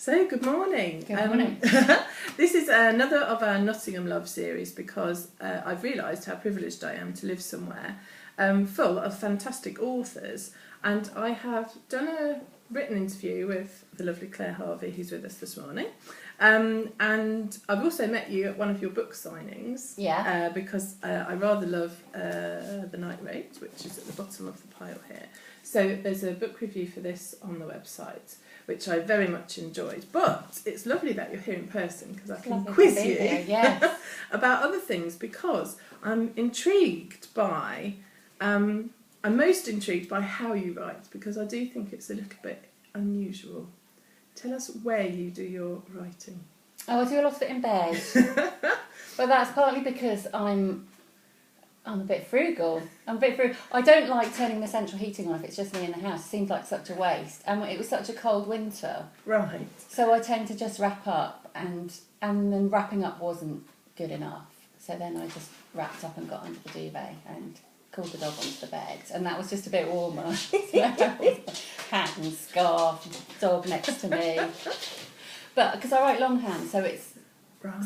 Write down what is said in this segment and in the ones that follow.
So, good morning. Good morning. This is another of our Nottingham Love series because I've realised how privileged I am to live somewhere full of fantastic authors, and I have done a written interview with the lovely Clare Harvey, who's with us this morning. And I've also met you at one of your book signings. Yeah. Because I rather love The Night Rate, which is at the bottom of the pile here. So there's a book review for this on the website, which I very much enjoyed. But it's lovely that you're here in person because I can quiz you about other things, because I'm intrigued by, I'm most intrigued by how you write, because I do think it's a little bit unusual. Tell us where you do your writing. Oh, I do a lot of it in bed. But that's partly because I'm a bit frugal. I don't like turning the central heating on if it's just me in the house. It seems like such a waste. And it was such a cold winter. Right. So I tend to just wrap up, and then wrapping up wasn't good enough. So then I just wrapped up and got under the duvet and called the dog onto the bed, and that was just a bit warmer. Hat and scarf, dog next to me. But because I write longhand, so it's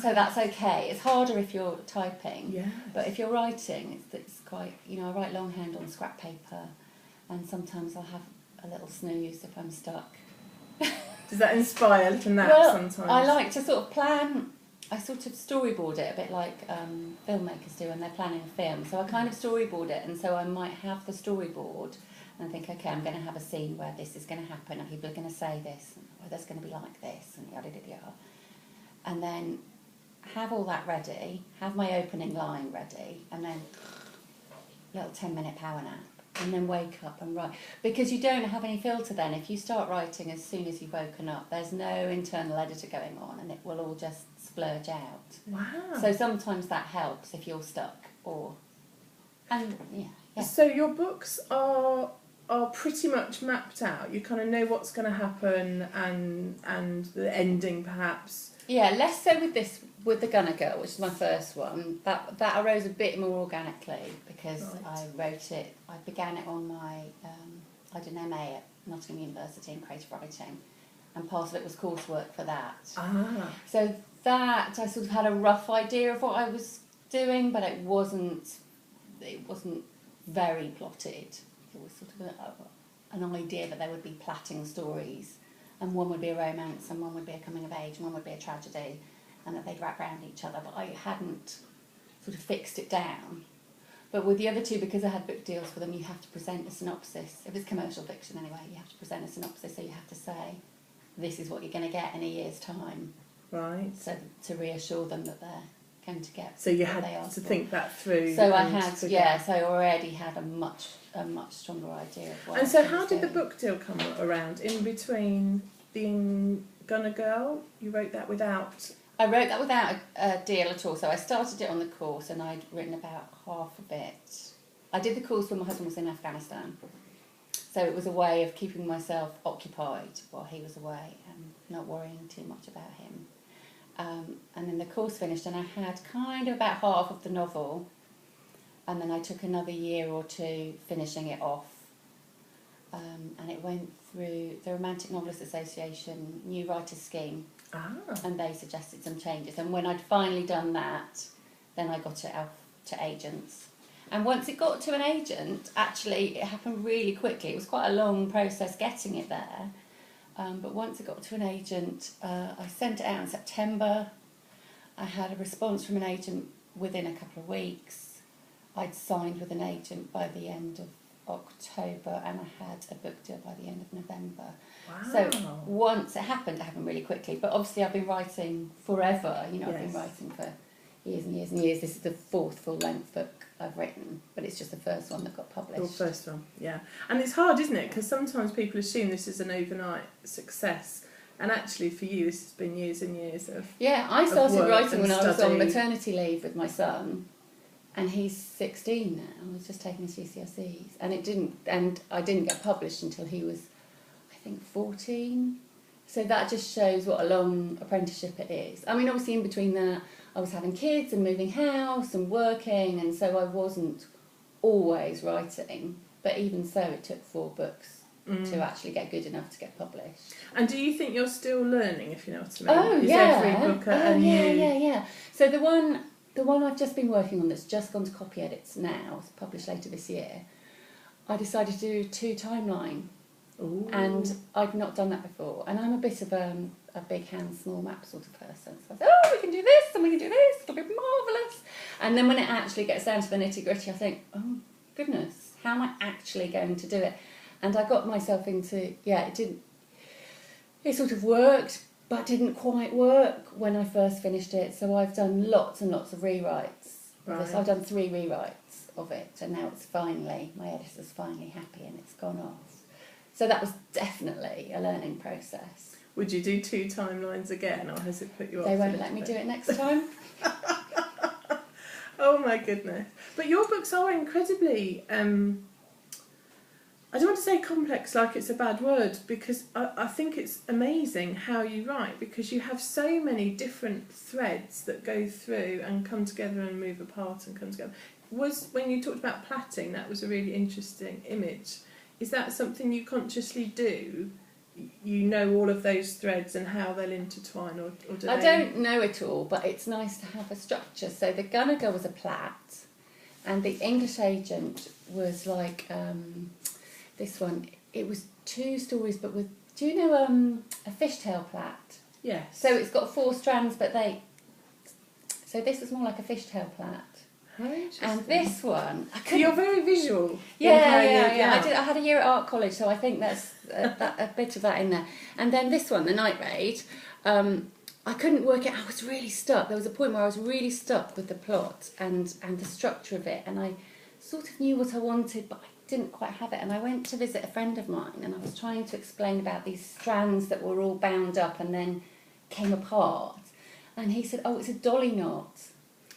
so that's okay. It's harder if you're typing, but if you're writing, it's quite, I write longhand on scrap paper, and sometimes I'll have a little snooze if I'm stuck. Does that inspire a little nap sometimes? I like to sort of plan. I sort of storyboard it a bit like filmmakers do when they're planning a film. So I kind of storyboard it, and so I might have the storyboard and think, okay, I'm going to have a scene where this is going to happen, and people are going to say this, or there's going to be like this, and yada yada yada. And then have all that ready, have my opening line ready, and then a little 10-minute power nap, and then wake up and write. Because you don't have any filter then. If you start writing as soon as you've woken up, there's no internal editor going on, and it will all just splurge out. Wow. So sometimes that helps if you're stuck, yeah. So your books are pretty much mapped out. You kind of know what's going to happen and the ending perhaps. Yeah, less so with The Gunner Girl, which is my first one. That arose a bit more organically because I wrote it. I began it on my I did an MA at Nottingham University in creative writing, and part of it was coursework for that. So that I sort of had a rough idea of what I was doing, but it wasn't very plotted. It was sort of an idea that there would be plaiting stories, and one would be a romance, and one would be a coming of age, and one would be a tragedy, and that they'd wrap around each other. But I hadn't sort of fixed it down. But with the other two, because I had book deals for them, you have to present a synopsis. If it's commercial fiction anyway, you have to present a synopsis, so you have to say, this is what you're going to get in a year's time. Right. So to reassure them that they're going to get. So you had to think that through. So I had, so I already had a much stronger idea of what. And so, how did the book deal come around? In between being Gunner Girl, you wrote that without. I wrote that without a deal at all. So I started it on the course, and I'd written about half of it. I did the course when my husband was in Afghanistan. So it was a way of keeping myself occupied while he was away and not worrying too much about him. And then the course finished, and I had kind of about half of the novel, and then I took another year or two finishing it off, and it went through the Romantic Novelists Association New Writers Scheme, and they suggested some changes, and when I'd finally done that, then I got it out to agents. And once it got to an agent, actually it happened really quickly. It was quite a long process getting it there. But once it got to an agent, I sent it out in September. I had a response from an agent within a couple of weeks. I'd signed with an agent by the end of October, and I had a book deal by the end of November. Wow. So once it happened really quickly. But obviously I've been writing forever. I've been writing for years and years and years. This is the fourth full-length book I've written, but it's just the first one that got published. Your first one, yeah. And it's hard, isn't it? Because sometimes people assume this is an overnight success, and actually for you this has been years and years of. Yeah, I started writing when I was on maternity leave with my son, and he's 16 now. I was just taking his GCSEs, and I didn't get published until he was, I think, 14. So that just shows what a long apprenticeship it is. I mean, obviously in between that, I was having kids and moving house and working, and so I wasn't always writing. But even so, it took 4 books to actually get good enough to get published. And do you think you're still learning, if you know what I mean? Oh, Is yeah. every book a new... Yeah. So the one I've just been working on that's just gone to copy edits now, it's published later this year, I decided to do 2 timeline. Ooh. And I'd not done that before. And I'm a bit of a big hand, small map sort of person. So I thought, oh, we can do this and we can do this, it'll be marvellous. And then when it actually gets down to the nitty gritty, I think, oh, goodness, how am I actually going to do it? And I got myself into, it sort of worked, but didn't quite work when I first finished it. So I've done lots and lots of rewrites. Right. I've done 3 rewrites of it, and now it's finally, my editor's finally happy and it's gone off. So that was definitely a learning process. Would you do 2 timelines again, or has it put you off? They won't let me do it next time. Oh my goodness. But your books are incredibly, I don't want to say complex like it's a bad word, because I think it's amazing how you write, because you have so many different threads that go through and come together and move apart and come together. When you talked about plaiting, that was a really interesting image. Is that something you consciously do? You know all of those threads and how they'll intertwine, or do I don't know it all, but it's nice to have a structure. So the Gunnager was a plait, and the English Agent was like this one. It was 2 stories, but with, do you know a Fishtail Plant? Yes. So it's got 4 strands, but so this was more like a Fishtail Plant. How interesting. And this one, So you're very visual. Yeah. I had a year at art college, so I think that's a bit of that in there. And then this one, the Night Raid, I couldn't work it. I was really stuck. There was a point where I was really stuck with the plot and the structure of it, and I sort of knew what I wanted, but I didn't quite have it. And I went to visit a friend of mine, and I was trying to explain about these strands that were all bound up and then came apart. And he said, "Oh, it's a dolly knot."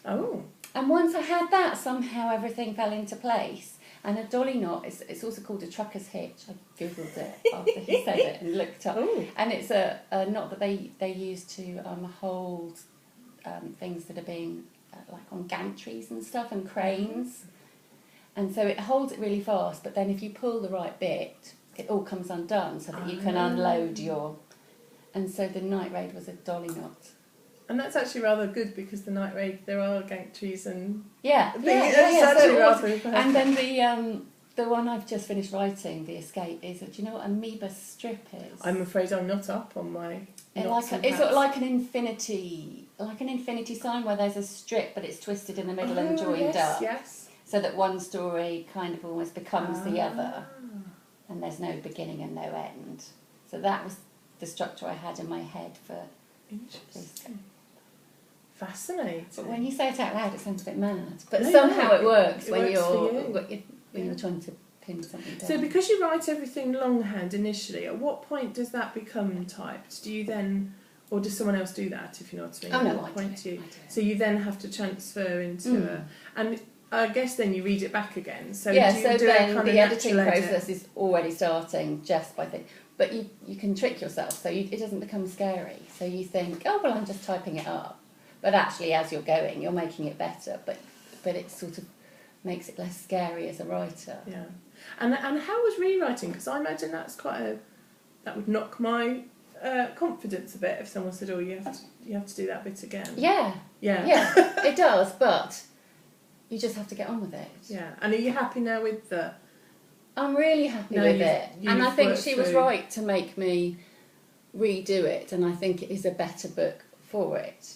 Oh. And once I had that, somehow everything fell into place. And a dolly knot, it's also called a trucker's hitch. I googled it after he said it and looked up. Ooh. And it's a knot that they use to hold things that are being like on gantries and stuff and cranes. And so it holds it really fast, but then if you pull the right bit, it all comes undone so that you can unload your... And so the Night Raid was a dolly knot. And that's actually rather good, because the Night Raid, there are gantries and... Yeah. So and then the one I've just finished writing, The Escape, is, do you know what amoeba strip is? I'm afraid I'm not up on my... It's sort of like an infinity sign where there's a strip, but it's twisted in the middle and joined up. Yes. So that one story kind of almost becomes the other, and there's no beginning and no end. So that was the structure I had in my head for... Interesting. Fascinating. But when you say it out loud, it sounds a bit mad. But No, somehow no, it works when works you're trying to pin something down. So because you write everything longhand initially, at what point does that become typed? Do you then, or does someone else do that, if you know what I mean? Oh no, I do it. So you then have to transfer into and I guess then you read it back again. So yeah, do you so do then a kind the of editing natural process edit? is already starting just by but you can trick yourself, so it doesn't become scary. So you think, oh well, I'm just typing it up, but actually as you're going, you're making it better. But it sort of makes it less scary as a writer. Yeah, and how was rewriting? Because I imagine that would knock my confidence a bit if someone said, oh, you have to do that bit again. Yeah, it does, but you just have to get on with it. Yeah, and are you happy now with the? I'm really happy with it, and I think she was right to make me redo it, and I think it is a better book for it.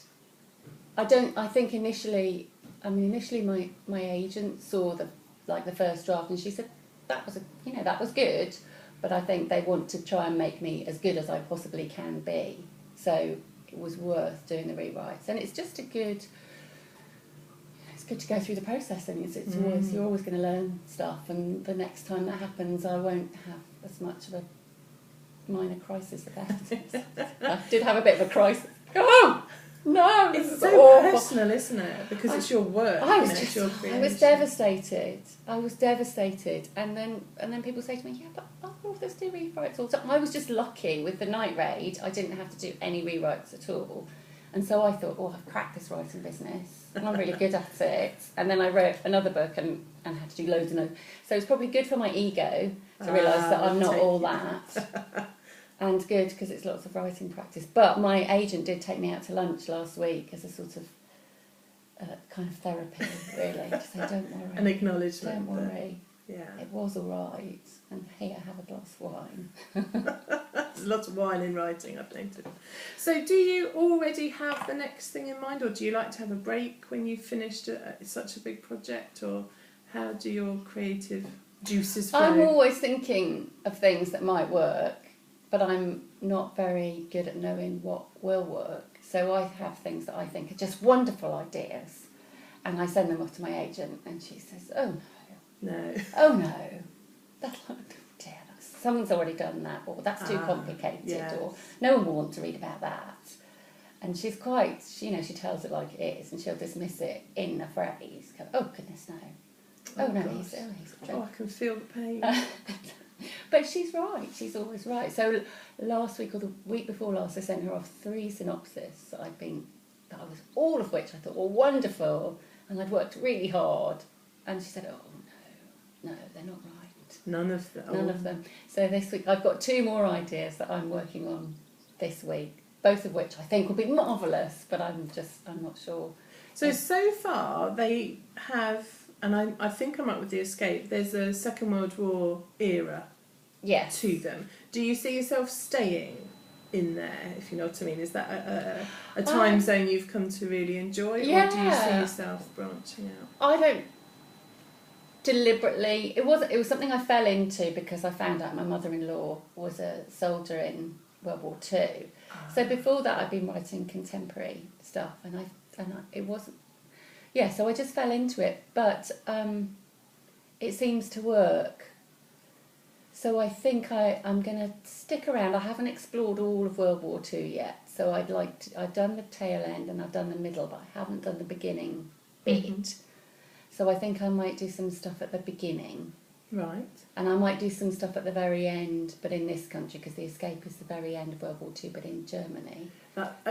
I think initially my agent saw the first draft, and she said that was good, but I think they want to try and make me as good as I possibly can be. So it was worth doing the rewrites, and it's just it's good to go through the process, and you're always going to learn stuff, and the next time that happens I won't have as much of a minor crisis about it. I did have a bit of a crisis. Oh no, It's this so is awful. personal, isn't it? Because it's your work. I was devastated. And then people say to me, yeah, but authors do rewrites all the time. I was just lucky with the Night Raid. I didn't have to do any rewrites at all. And so I thought, oh, I've cracked this writing business. And I'm really good at it. And then I wrote another book and had to do loads and loads. So it's probably good for my ego to realise that I'm not all take that. And good, because it's lots of writing practice. But my agent did take me out to lunch last week as a sort of kind of therapy, really, to say, don't worry. An acknowledgement. Don't worry. Yeah. It was all right. And here, have a glass of wine. There's lots of wine in writing, I've noted. So do you already have the next thing in mind, or do you like to have a break when you've finished such a big project, or how do your creative juices flow? I'm always thinking of things that might work, but I'm not very good at knowing what will work. So I have things that I think are just wonderful ideas, and I send them off to my agent, and she says, oh no. No. Oh no. That's like, dear, someone's already done that, or that's too complicated, yes. or no one will want to read about that. And she's quite, she tells it like it is, and she'll dismiss it in a phrase. Go, oh goodness, no. Oh no, he's I can feel the pain. But she's right. She's always right. So last week or the week before last, I sent her off 3 synopses all of which I thought were wonderful, and I'd worked really hard. And she said, "Oh no, they're not right. None of them. None of them." So this week I've got 2 more ideas that I'm working on this week, both of which I think will be marvellous. But I'm not sure. So far they have. And I think I'm up with The Escape. There's a Second World War era to them. Do you see yourself staying in there, if you know what I mean? Is that a time zone you've come to really enjoy? Yeah. Or do you see yourself branching out? I don't deliberately. It was something I fell into because I found out my mother-in-law was a soldier in World War II. So before that I'd been writing contemporary stuff, and it wasn't. Yeah, so I just fell into it, but it seems to work. So I think I'm going to stick around. I haven't explored all of World War II yet, so I've done the tail end and I've done the middle, but I haven't done the beginning bit. Mm-hmm. So I think I might do some stuff at the beginning. Right. And I might do some stuff at the very end, but in this country, because The Escape is the very end of World War II, but in Germany.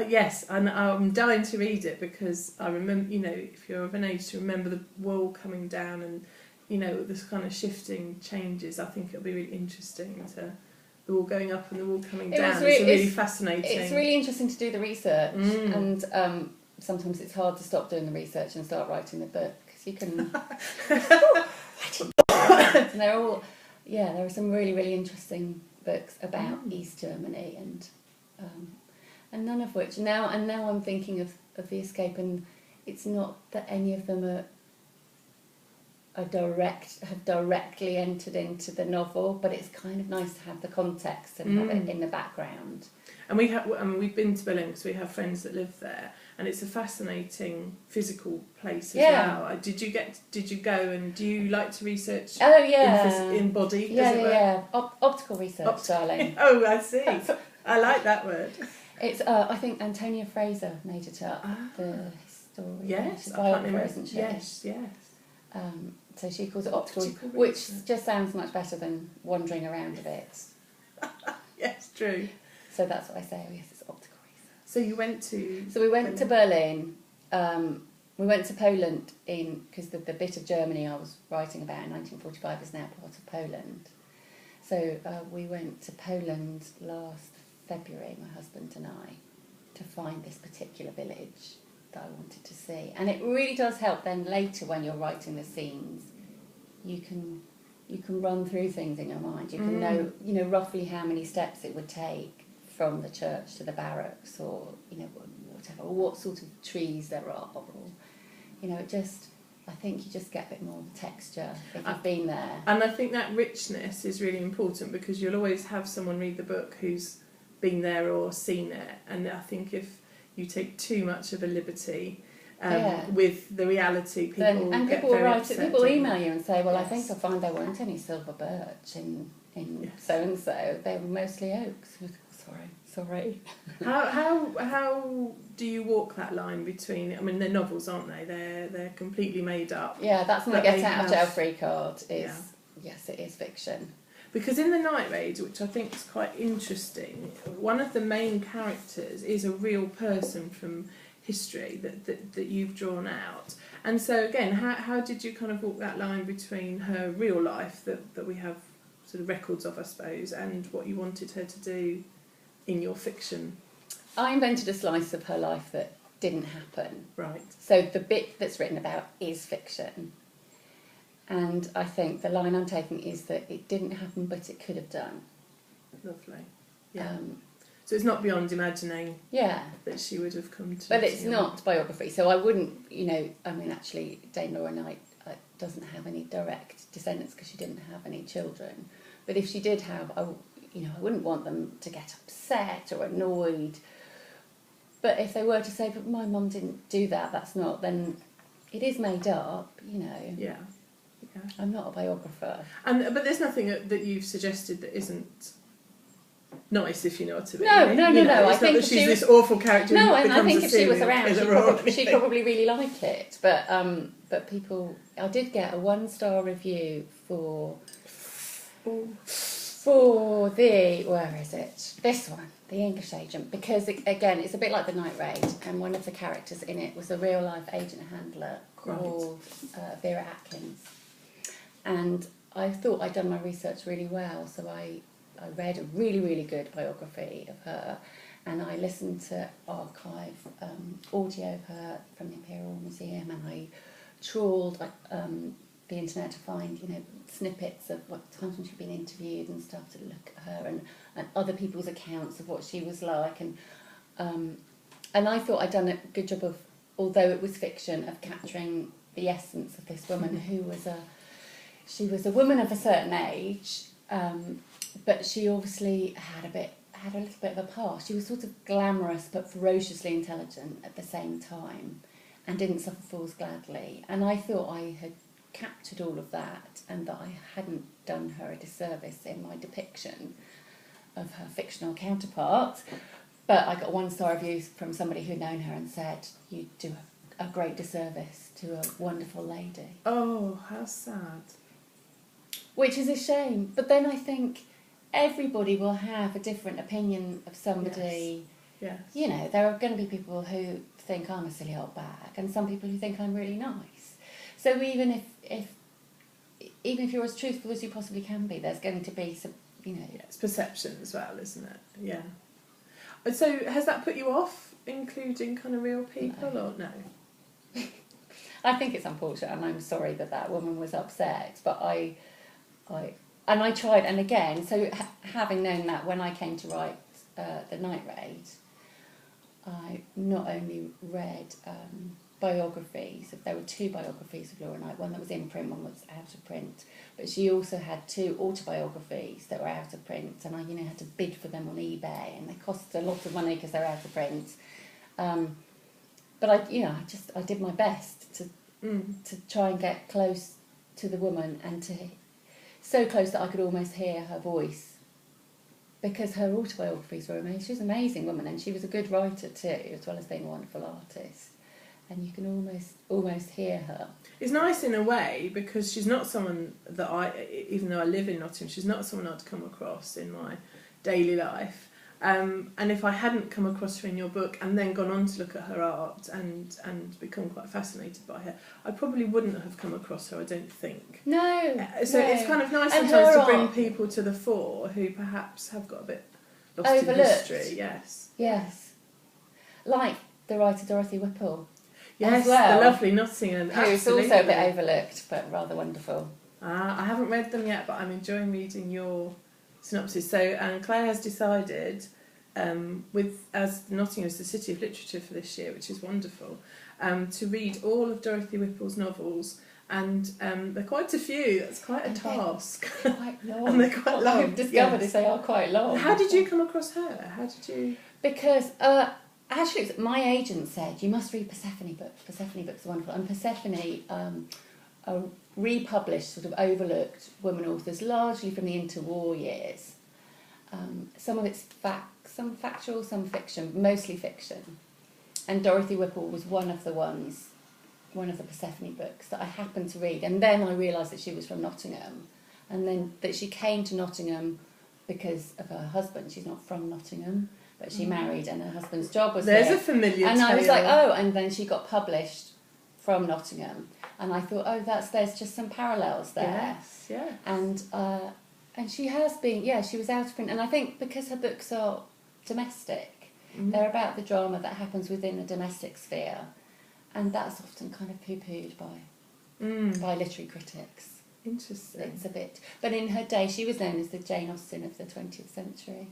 Yes, and I'm dying to read it because I remember, if you're of an age to remember the wall coming down and, this kind of shifting changes, I think it'll be really interesting the wall going up and the wall coming down. It's really fascinating. It's really interesting to do the research, and sometimes it's hard to stop doing the research and start writing the book, because you can... And there are some really, really interesting books about East Germany, and none of which now I'm thinking of The Escape, and it's not that any of them have directly entered into the novel, but it's kind of nice to have the context and have it in the background. And we've been to Berlin because we have friends that live there, and it's a fascinating physical place as well. Did you go, and do you like to research? Oh yeah, in body. Yeah. Optical research, darling. Oh, I see. I like that word. It's I think Antonia Fraser made it up. The historian. Yes, she's biographer, isn't she? Yes. So she calls it optical, which just sounds much better than wandering around a bit. Yes, true. So that's what I say. Oh yes, it's optical research. So you went to... So we went to Berlin. We went to Poland because the bit of Germany I was writing about in 1945 is now part of Poland. So we went to Poland last February, my husband and I, to find this particular village that I wanted to see. And it really does help then later when you're writing the scenes. You can run through things in your mind. You can know roughly how many steps it would take from the church to the barracks, or whatever, or what sort of trees there are, or I think you just get a bit more texture if you've been there. And I think that richness is really important, because you'll always have someone read the book who's been there or seen it, and I think if you take too much of a liberty with the reality, people get very upset. People email you and say, well, yes. I think I find there weren't any silver birch in so-and-so. They were mostly oaks. Sorry. How do you walk that line between... I mean, they're novels, aren't they? They're completely made up. Yeah, that's my get out of jail free card. Yes, it is fiction. Because in The Night Raid, which I think is quite interesting, one of the main characters is a real person from history that you've drawn out. And so again, how did you kind of walk that line between her real life that we have sort of records of, I suppose, and what you wanted her to do in your fiction. I invented a slice of her life that didn't happen. Right. So the bit that's written about is fiction. And I think the line I'm taking is that it didn't happen, but it could have done. Lovely. Yeah. So it's not beyond imagining that she would have come to... But it's not biography, so I wouldn't, actually, Dame Laura Knight doesn't have any direct descendants because she didn't have any children. But if she did have, I wouldn't want them to get upset or annoyed. But if they were to say, but my mum didn't do that, that's not, then it is made up, Yeah. I'm not a biographer. But there's nothing that you've suggested that isn't nice, if you know what I mean. No. I think she's this awful character. No, and I think if she was around, she'd probably really like it. But people, I did get a 1-star review for the, where is it? This one, The English Agent, because again, it's a bit like The Night Raid, and one of the characters in it was a real life agent handler called Vera Atkins, and I thought I'd done my research really well, so I read a really, really good biography of her, and I listened to archive audio of her from the Imperial Museum, and I trawled the internet to find, snippets of what times when she'd been interviewed and stuff, to look at her and other people's accounts of what she was like, and I thought I'd done a good job of, although it was fiction, of capturing the essence of this woman who was she was a woman of a certain age. But she obviously had a little bit of a past. She was sort of glamorous but ferociously intelligent at the same time, and didn't suffer fools gladly. And I thought I had captured all of that, and that I hadn't done her a disservice in my depiction of her fictional counterpart. But I got 1-star reviews from somebody who'd known her and said, "You do a great disservice to a wonderful lady." Oh, how sad. Which is a shame. But then I think everybody will have a different opinion of somebody. Yes. There are going to be people who think I'm a silly old bag, and some people who think I'm really nice. So even if you're as truthful as you possibly can be, there's going to be some, It's perception as well, isn't it? Yeah. So has that put you off including kind of real people, or no? I think it's unfortunate, and I'm sorry that woman was upset, but I tried, and again, so having known that, when I came to write The Night Raid, I not only read biographies, there were 2 biographies of Laura Knight, one that was in print, one was out of print, but she also had 2 autobiographies that were out of print, and I had to bid for them on eBay, and they cost a lot of money because they're out of print. But I did my best to try and get close to the woman, and so close that I could almost hear her voice, because her autobiographies were amazing. She was an amazing woman, and she was a good writer too, as well as being a wonderful artist. And you can almost hear her. It's nice in a way, because she's not someone that even though I live in Nottingham, she's not someone I'd come across in my daily life. And if I hadn't come across her in your book and then gone on to look at her art and become quite fascinated by her, I probably wouldn't have come across her, I don't think. No. So it's kind of nice sometimes to bring people to the fore who perhaps have got a bit lost in history. Yes. Like the writer Dorothy Whipple. Yes, well, the lovely Nottingham. Who's also a bit overlooked, but rather wonderful. I haven't read them yet, but I'm enjoying reading your synopsis. So Claire has decided, as Nottingham is the city of literature for this year, which is wonderful, to read all of Dorothy Whipple's novels, and they're quite a few. That's quite a task. They're quite long. And they're quite long. I've discovered is they are quite long. How did you come across her? How did you? Because actually, my agent said, you must read Persephone books. Persephone books are wonderful. And Persephone are republished, sort of overlooked women authors, largely from the interwar years. Some of it's some factual, some fiction, mostly fiction. And Dorothy Whipple was one of the Persephone books that I happened to read. And then I realised that she was from Nottingham. And then that she came to Nottingham because of her husband. She's not from Nottingham, but she married, and her husband's job was there. There's a familiar And tale. I was like, oh, and then she got published from Nottingham. And I thought, oh, there's just some parallels there. Yes, yeah. And And she has been, she was out of print. And I think because her books are domestic, they're about the drama that happens within the domestic sphere. And that's often kind of poo-pooed by literary critics. Interesting. It's a bit... But in her day, she was known as the Jane Austen of the 20th century.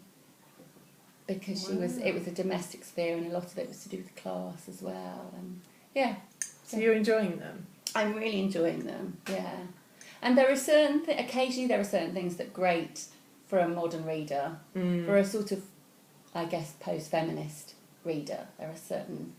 Because it was a domestic sphere, and a lot of it was to do with class as well. And So you're enjoying them? I'm really enjoying them, yeah. And there are occasionally there are certain things that grate for a modern reader. For a sort of, I guess, post-feminist reader, there are certain...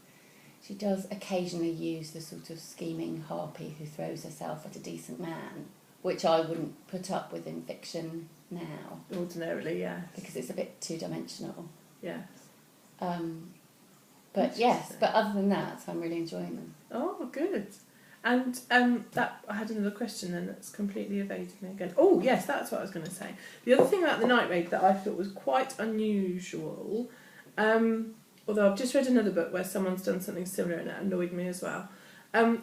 She does occasionally use the sort of scheming harpy who throws herself at a decent man, which I wouldn't put up with in fiction now. Ordinarily, yes. Because it's a bit two-dimensional. Yes. But yes, but other than that, I'm really enjoying them. Oh, good. And that I had another question then that's completely evaded me again. Oh, yes, that's what I was going to say. The other thing about the Night Raid that I thought was quite unusual, although I've just read another book where someone's done something similar and it annoyed me as well,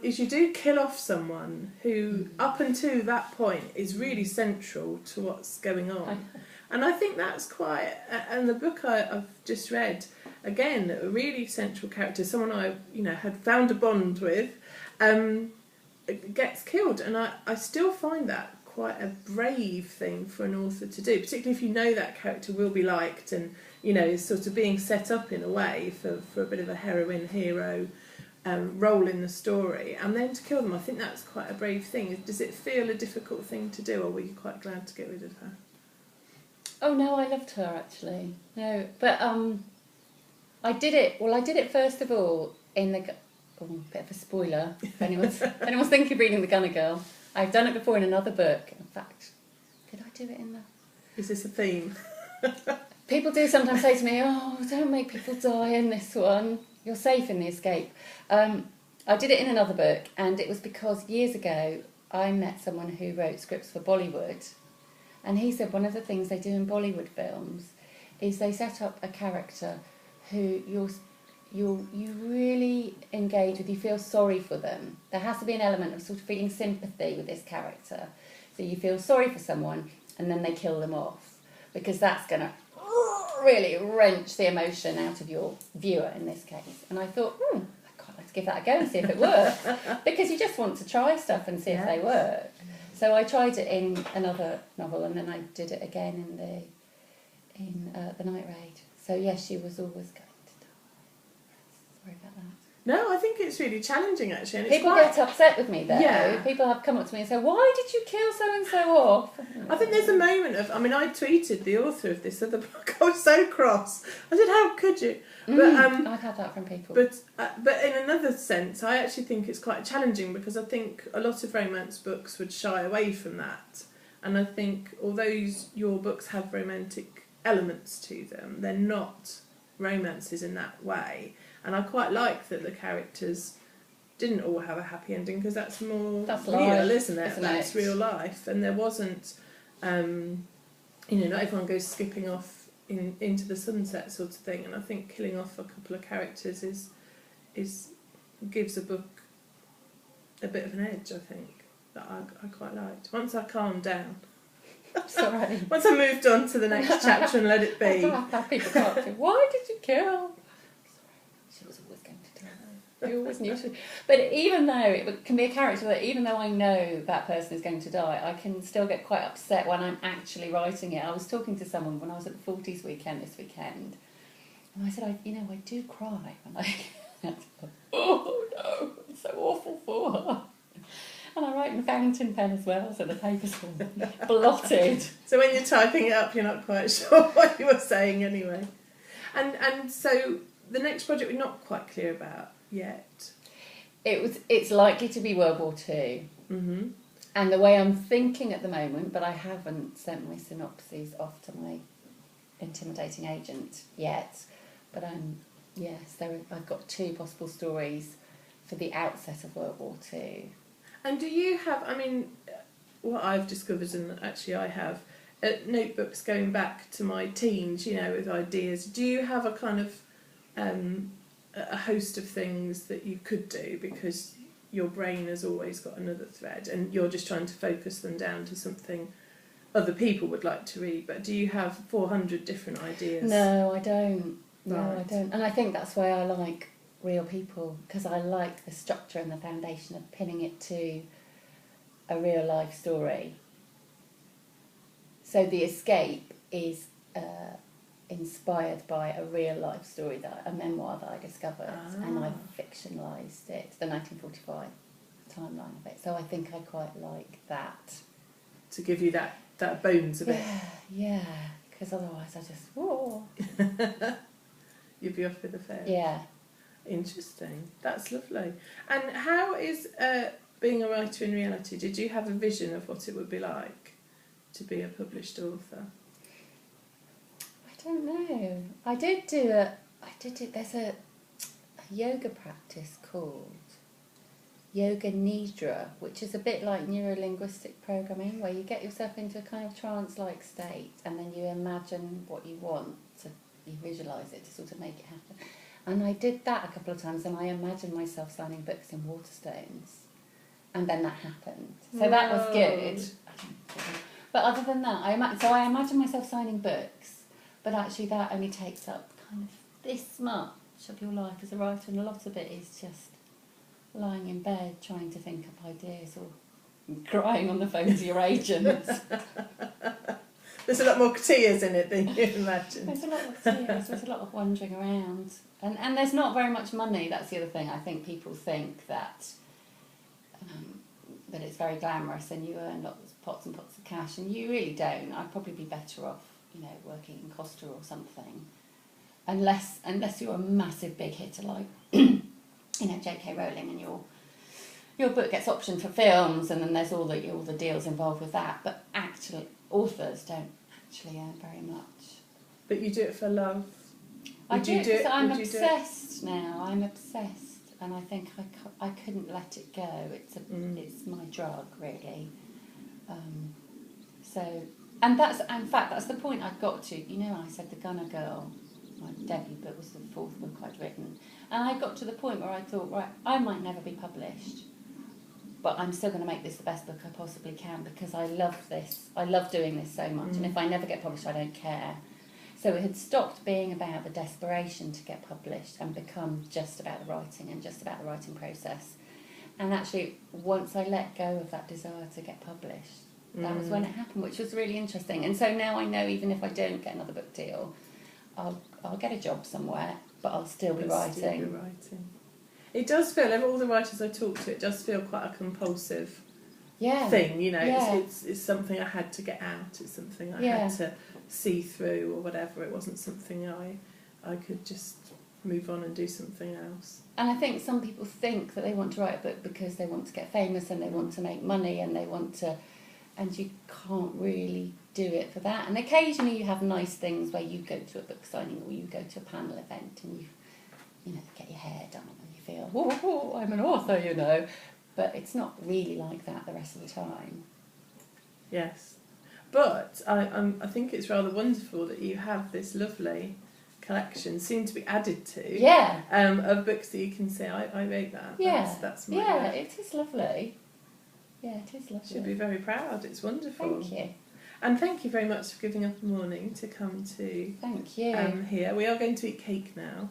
is you do kill off someone who, up until that point, is really central to what's going on. And I think that's quite... And the book I've just read, again, a really central character, someone I had found a bond with, gets killed. And I still find that quite a brave thing for an author to do, particularly if you know that character will be liked and, is sort of being set up in a way for a bit of a heroine-hero role in the story. And then to kill them, I think that's quite a brave thing. Does it feel a difficult thing to do, or were you quite glad to get rid of her? Oh no, I loved her actually. No, but I did it first of all in the... Oh, bit of a spoiler. If anyone's thinking of reading The Gunner Girl, I've done it before in another book. In fact, did I do it in the... Is this a theme? People do sometimes say to me, "Oh, don't make people die in this one. You're safe in The Escape." I did it in another book, and it was because years ago I met someone who wrote scripts for Bollywood, and he said one of the things they do in Bollywood films is they set up a character who you really engage with, you feel sorry for them. There has to be an element of sort of feeling sympathy with this character. So you feel sorry for someone and then they kill them off, because that's going to really wrench the emotion out of your viewer in this case. And I thought, I'd quite like to give that a go and see if it works, because you just want to try stuff and see if they work. So I tried it in another novel, and then I did it again in The Night Raid. So yes, she was always going to die. Sorry about that. No, I think it's really challenging actually. And People get upset with me though. Yeah. People have come up to me and said, "Why did you kill so and so off?" I think there's a moment of... I mean, I tweeted the author of this other book. I was so cross. I said, "How could you?" But I've had that from people. But in another sense, I actually think it's quite challenging, because I think a lot of romance books would shy away from that. And I think although your books have romantic elements to them, they're not romances in that way. And I quite like that the characters didn't all have a happy ending, because that's more real, life, isn't it? That's real life. And there wasn't, not everyone goes skipping off into the sunset sort of thing. And I think killing off a couple of characters gives a book a bit of an edge, I think, that I quite liked. Once I calmed down. Sorry. Once I moved on to the next chapter and let it be. People come up to me, "Why did you kill?" She was always going to die. You always knew she... But even though it can be a character that, even though I know that person is going to die, I can still get quite upset when I'm actually writing it. I was talking to someone when I was at the 40s weekend this weekend, and I said, I do cry when I... Oh no, it's so awful for her. And I write in fountain pen as well, so the paper's all blotted. So when you're typing it up, you're not quite sure what you were saying anyway. And so the next project we're not quite clear about yet. It's likely to be World War II. Mm-hmm. And the way I'm thinking at the moment, but I haven't sent my synopses off to my intimidating agent yet. But I've got 2 possible stories for the outset of World War II. And do you have, what I've discovered, and actually I have, notebooks going back to my teens, with ideas. Do you have a kind of a host of things that you could do, because your brain has always got another thread and you're just trying to focus them down to something other people would like to read, but do you have 400 different ideas? No, I don't. Right. No, I don't. And I think that's why I like real people, because I like the structure and the foundation of pinning it to a real life story. So the escape is inspired by a real life story, a memoir that I discovered, and I fictionalised it, the 1945 timeline of it. So I think I quite like that. To give you that bones of it. Yeah, because otherwise I just, whoa. You'd be off with the fair. Yeah. Interesting. That's lovely. And how is being a writer in reality? Did you have a vision of what it would be like to be a published author? I don't know. There's a yoga practice called Yoga Nidra, which is a bit like neuro-linguistic programming, where you get yourself into a kind of trance-like state and then you imagine what you want, you visualise it to sort of make it happen. And I did that a couple of times, and I imagined myself signing books in Waterstones, and then that happened. So that was good. But other than that, I imagine myself signing books, but actually that only takes up kind of this much of your life as a writer, and a lot of it is just lying in bed trying to think up ideas or crying on the phone to your agents. There's a lot more tears in it than you imagine. There's a lot of tears, there's a lot of wandering around. And there's not very much money, that's the other thing. I think people think that that it's very glamorous and you earn pots and pots of cash, and you really don't. I'd probably be better off, working in Costa or something. Unless you're a massive big hitter like, J.K. Rowling, and your book gets optioned for films, and then there's all the deals involved with that. But actually, authors don't actually earn very much. But you do it for love. I do it because I'm obsessed now. I'm obsessed, and I think I couldn't let it go. It's my drug, really. And that's the point I got to. I said The Gunner Girl, my debut book, was the fourth book I'd written, and I got to the point where I thought, right, I might never be published, but I'm still going to make this the best book I possibly can, because I love this. I love doing this so much, and if I never get published, I don't care. So it had stopped being about the desperation to get published and become just about the writing and just about the writing process. And actually, once I let go of that desire to get published, that was when it happened, which was really interesting. And so now I know, even if I don't get another book deal, I'll get a job somewhere, but I'll still be writing. It does feel, of all the writers I talk to, it does feel quite a compulsive thing, It's something I had to get out, it's something I had to see through or whatever. It wasn't something I could just move on and do something else. And I think some people think that they want to write a book because they want to get famous and they want to make money and and you can't really do it for that. And occasionally you have nice things where you go to a book signing or you go to a panel event and you get your hair done and you feel, oh, I'm an author, But it's not really like that the rest of the time. Yes. But I think it's rather wonderful that you have this lovely collection, soon to be added to, of books that you can say, I wrote that. Yeah, that's my work. It is lovely. Yeah, it is lovely. Should be very proud. It's wonderful. Thank you. And thank you very much for giving up a morning to come to Thank you. Here. We are going to eat cake now.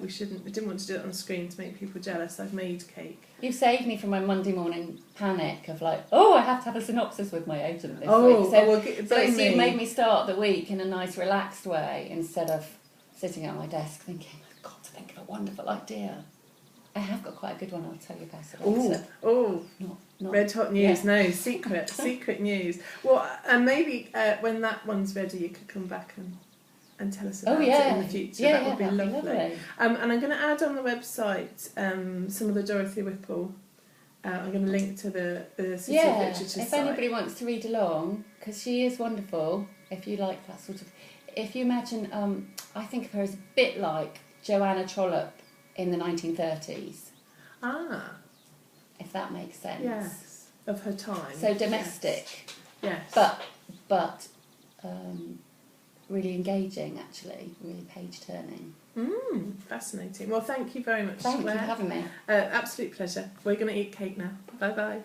We didn't want to do it on screen to make people jealous. I've made cake. You've saved me from my Monday morning panic of I have to have a synopsis with my agent this week. So you've made me start the week in a nice relaxed way instead of sitting at my desk thinking, I've got to think of a wonderful idea. I have got quite a good one, I'll tell you about it later. Not red hot news, no, secret news. Well, and maybe when that one's ready you could come back and tell us about it in the future. That would be lovely. And I'm going to add on the website some of the Dorothy Whipple. I'm going to link to the City of Literature site. If anybody wants to read along, because she is wonderful, if you like that sort of... If you imagine, I think of her as a bit like Joanna Trollope in the 1930s. Ah. If that makes sense. Yes, of her time. So domestic. Yes. But really engaging, actually, really page-turning. Fascinating. Well, thank you very much, Thank Clare. you for having me. Absolute pleasure. We're going to eat cake now. Bye-bye.